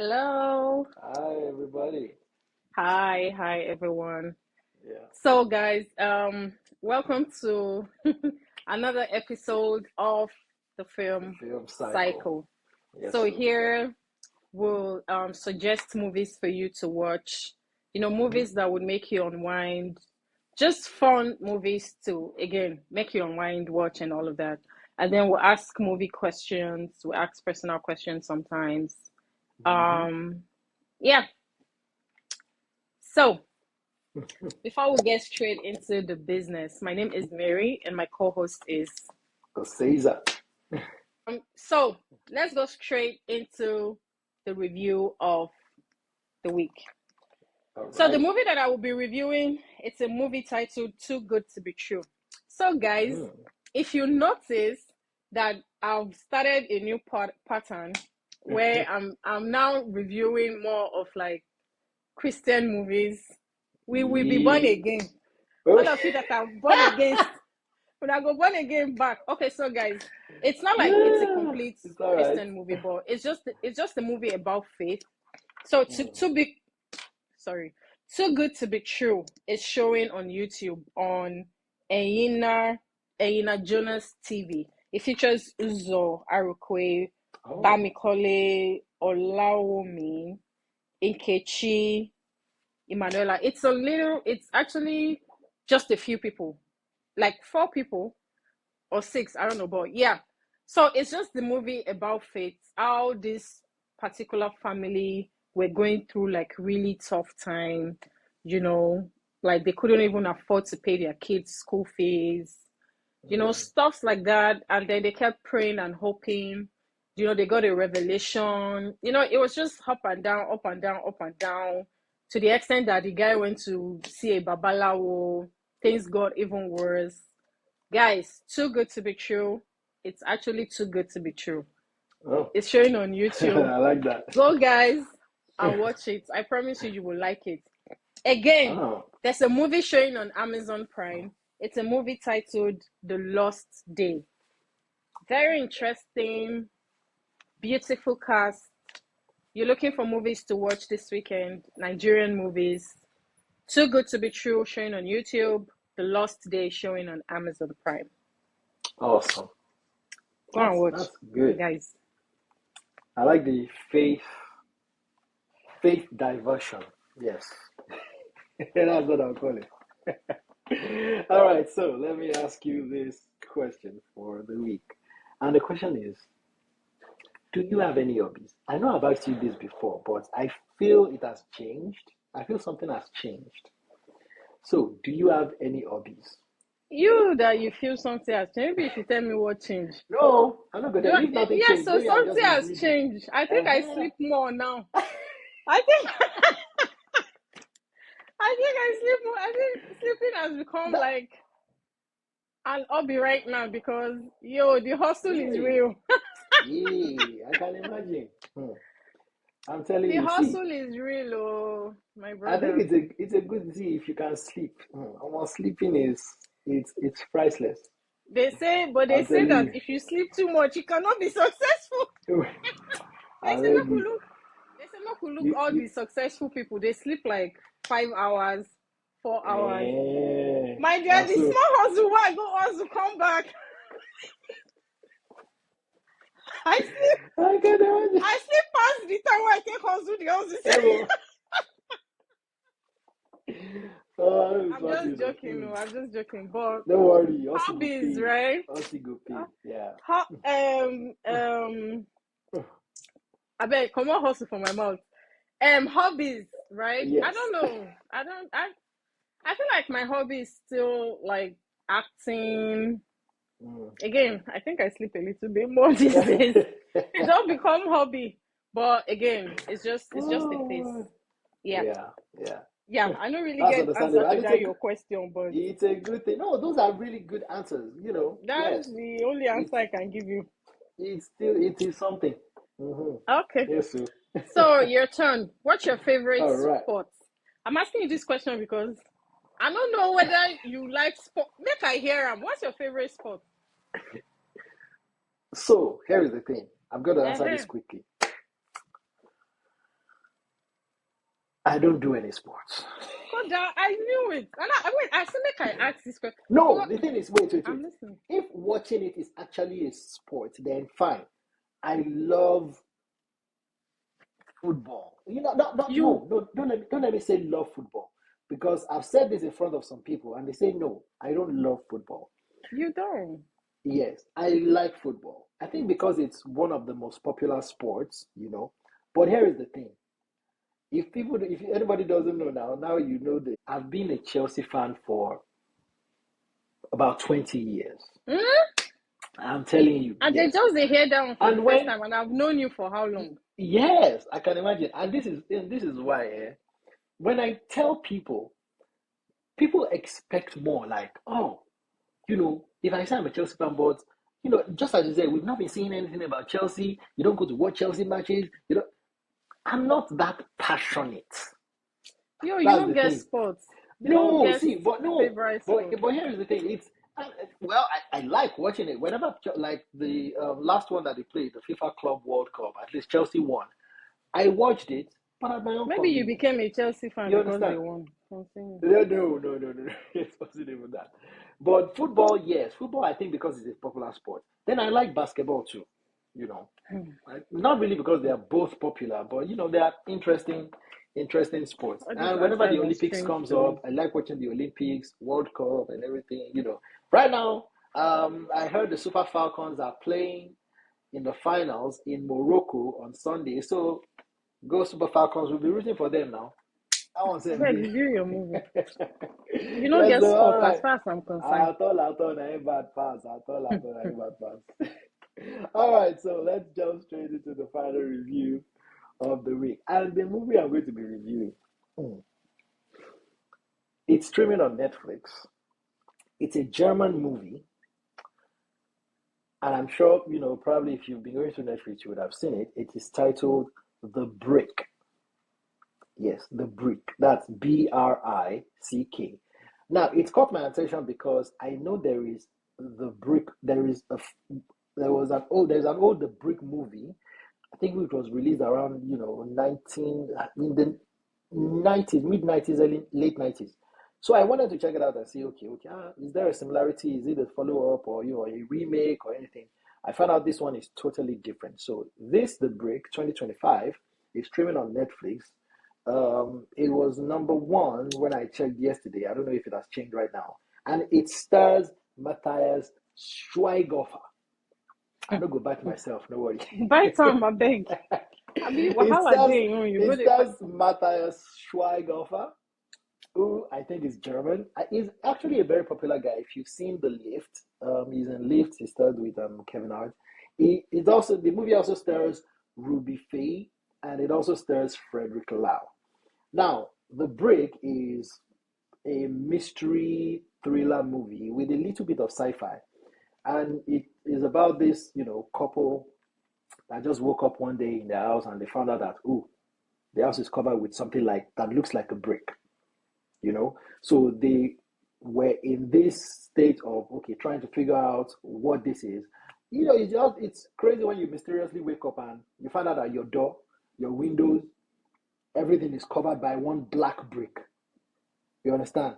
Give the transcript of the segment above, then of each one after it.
Hello. Hi, everybody. Hi everyone. Yeah, So guys, welcome to another episode of the the film film cycle. Cycle. Yes, So sir. here we'll suggest movies for you to watch. Hmm. Movies that would make you unwind. Just fun movies to again make you unwind, watch and all of that. And then we'll ask movie questions, we'll ask personal questions sometimes. Hmm. Um yeah. So before we get straight into the business, my name is Mary and my co-host is Caesar. so let's go straight into the review of the week. All So the right. movie that I will be reviewing, it's a movie titled Too Good to Be True. So guys, Mm. if you notice that I've started a new pattern where I'm now reviewing more of like Christian movies, we will be born Yeah. again. Oh. All of you that are born against when I go born again back. Okay, so guys, it's not like it's a Yeah. complete It's all right. Christian movie, but it's just a movie about faith. So Mm. to be sorry, Too Good to Be True is showing on YouTube on Eyina Jonas TV. It features Uzo Arukwe, Oh. Bamikole, Olaomi, Inkechi, Emanuela. It's actually just a few people, like four people or six, I don't know, but yeah. So it's just the movie about faith, how this particular family were going through like really tough time, you know, like they couldn't even afford to pay their kids' school fees, Mm. stuff like that. And then they kept praying and hoping, they got a revelation. It was just up and down, up and down, up and down, to the extent that the guy went to see a babalawo. Things got even worse. Guys, Too Good to Be True. It's actually too good to be true. Oh. It's showing on YouTube. I like that. Go, guys, and watch it. I promise you, you will like it. Again, Oh. there's a movie showing on Amazon Prime. It's a movie titled The Lost Day. Very interesting, beautiful cast. You're looking for movies to watch this weekend, Nigerian movies. Too Good to Be True showing on YouTube. The Lost Day showing on Amazon Prime. Awesome. Go and watch, That's good. guys. I like the faith diversion. Yes. That's what I'll call it. All right, so let me ask you this question for the week. And the question is, do you have any hobbies? I know I've asked you this before, but I feel it has changed. I feel something has changed. So, do you have any hobbies? You that you feel something has changed. Maybe if you tell me what changed. No, I'm not good. If nothing Yes, changed, so maybe I'm just something has misleading. changed. I think I Uh-huh. sleep more now. I think I think I sleep more. I think sleeping has become That, like an hobby right now because the hustle is yeah, real. yeah, I can imagine. I'm telling The you, see, hustle is real, oh my I think brother. it's a good see if you can sleep. Almost sleeping is it's priceless. They I'm say telling that you. if you sleep too much, you cannot be successful. They I say beg make we you. look. They say make we look You, all you, the successful people. They sleep like 5 hours, 4 hours. My dear, that's the so. small hustle, why go hustle, come back. I sleep, I can imagine. I sleep past the time where I take hustle, the hustle say. Ewo. Oh, I'm I'm funny just though. joking, no, I'm just joking. But Don't worry, also go hobbies, pay. right? Also go pay. Yeah. Ho- um, um, I bet come on hustle from my mouth. Hobbies, right? I Yes. don't know. I feel like my hobby is still like acting. Mm. Again, I think I sleep a little bit more these days. It don't become hobby, but again, it's just a phase. Oh, Yeah, yeah, yeah. yeah. I don't really That's get answer understandable. to And that your question, but it's a good thing. No, those are really good answers. that's Yes. the only It's answer I can give you. it is something. Mm-hmm. Okay, Yes, sir. so your turn. What's your favorite All right. sport? I'm asking you this question because I don't know whether you like sport. Make I hear am. What's your favorite sport? So here is the thing. I'm going to answer this Uh-huh. quickly. I don't do any sports. God, I knew it. And wait, I said make I ask this question. No, Because the thing is, wait, wait, I'm wait. listening. If watching it is actually a sport, then fine. I love football. You Don't let me say love football because I've said this in front of some people and they say no, I don't love football. you don't. Yes, I like football. I think because it's one of the most popular sports. But here is the thing: if anybody doesn't know now you know this. I've been a Chelsea fan for about 20 years. Hmm? I'm telling you, And they yes. just they hear that one for the And first when time, and I've known you for how long? yes, I can imagine. And this is why when I tell people expect more. Like, oh, if I say I'm a Chelsea fan, but just as you said, we've not been seeing anything about Chelsea. You don't go to watch Chelsea matches. I'm not that passionate. Yo, you That's don't the get thing. sports. You don't No, get see, but no, favorite but sport. but here's the thing. Well, I like watching it. Whenever like the last one that they played, the FIFA Club World Cup, at least Chelsea won. I watched it, but at my own Maybe you convenience. became a Chelsea fan You because they understand? won. Continue. No, no, no, no, no. It wasn't even that. But football, yes, football. I think because it's a popular sport. Then I like basketball too. You know, not really because they are both popular, but they are interesting sports. All these And whenever the answers are Olympics strange comes to me. up, I like watching the Olympics, World Cup, and everything. Right now, I heard the Super Falcons are playing in the finals in Morocco on Sunday. So go Super Falcons! We'll be rooting for them now. I want I to beg, be. review your movie. You don't Yes, get so all sports as right. far as I'm concerned. I thought I ain't bad pass. I ain't bad pass. All right, so let's jump straight into the final review of the week. And the movie I'm going to be reviewing, hmm, it's streaming on Netflix. It's a German movie, and I'm sure, probably if you've been going to Netflix, you would have seen it. It is titled The Brick. Yes, The Brick. That's Brick. Now, it caught my attention because I know there is the brick. There's an old The Brick movie. I think it was released around 19 in the 90s, mid 90s, early late 90s. So I wanted to check it out and see, okay, is there a similarity? Is it a follow up or a remake or anything? I found out this one is totally different. So this The Brick 2025 is streaming on Netflix. It was number one when I checked yesterday. I don't know if it has changed right now. And it stars Matthias Schweighöfer. I don't go back myself, no worry. By time, I beg. I be it how are stars they? You it go there stars fight them. Matthias Schweighöfer, who I think is German. He's actually a very popular guy. If you've seen The Lift, he's in Lift. He starred with Kevin Hart. The movie also stars Ruby Faye, and it also stars Frederick Lau. Now, The Break is a mystery thriller movie with a little bit of sci-fi, and it is about this couple that just woke up one day in their house and they found out that the house is covered with something like that looks like a brick. So they were in this state of trying to figure out what this is. It's crazy when you mysteriously wake up and you find out that your door, your windows, everything is covered by one black brick. You understand?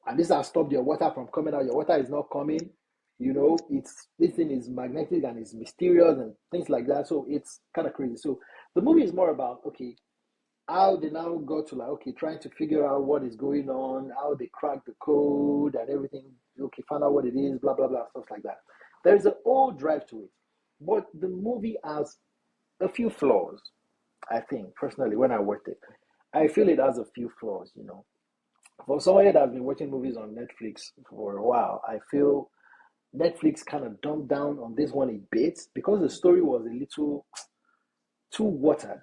And this has stopped your water from coming out. Your water is not coming. This thing is magnetic and it's mysterious and things like that. So it's kind of crazy. So the movie is more about how they now got to trying to figure out what is going on, how they crack the code and everything. Find out what it is, blah blah blah, stuff like that. There is a whole drive to it, but the movie has a few flaws. I think personally, when I watched it, I feel it has a few flaws. For somebody that's been watching movies on Netflix for a while, I feel Netflix kind of dumbed down on this one a bit because the story was a little too watered.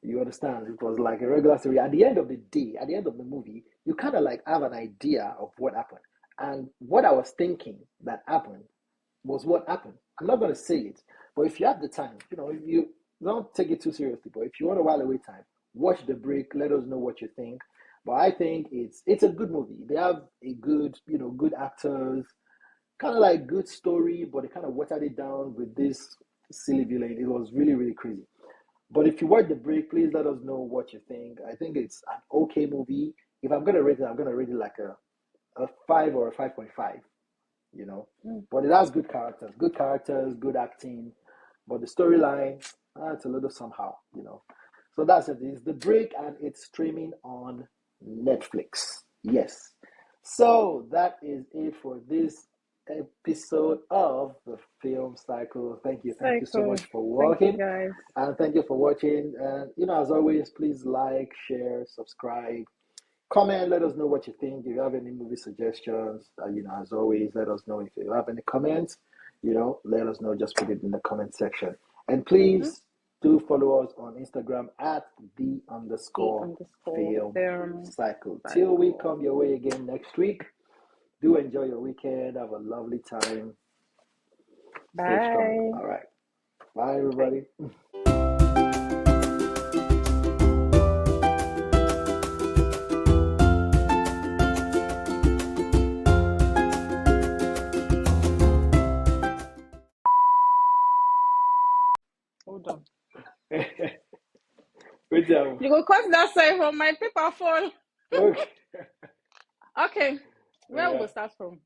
You understand? It was like a regular story. At the end of the day, at the end of the movie, you kind of like have an idea of what happened. And what I was thinking that happened was what happened. I'm not going to say it, but if you have the time, if you don't take it too seriously, but if you want to while away time, watch The Break. Let us know what you think. But I think it's a good movie. They have a good actors, kind of like good story, but they kind of watered it down with this silly villain. It was really, really crazy. But if you watch The Break, please let us know what you think. I think it's an okay movie. If I'm gonna rate it, I'm gonna rate it like a 5 or a 5.5, you know. Mm. But it has good characters, good acting. But the storyline, it's a little somehow, you know. So that's it. It's The Break, and it's streaming on Netflix. Yes. So that is it for this episode of the Film Cycle. Thank you so Cycle. much for Thank you, watching, guys. and thank you for watching. And as always, please like, share, subscribe, comment. Let us know what you think. If you have any movie suggestions, as always, let us know. If you have any comments, let us know. Just put it in the comment section. And Mm-hmm. please do follow us on Instagram at the The underscore underscore film film cycle. Till we cycle. come your way again next week, do enjoy your weekend. Have a lovely time. Stay strong. Bye. All right. Bye, Bye. everybody. Hold on. Good job. You go cut that side from my paper fall. Okay. Okay. Where we Yeah. go start from?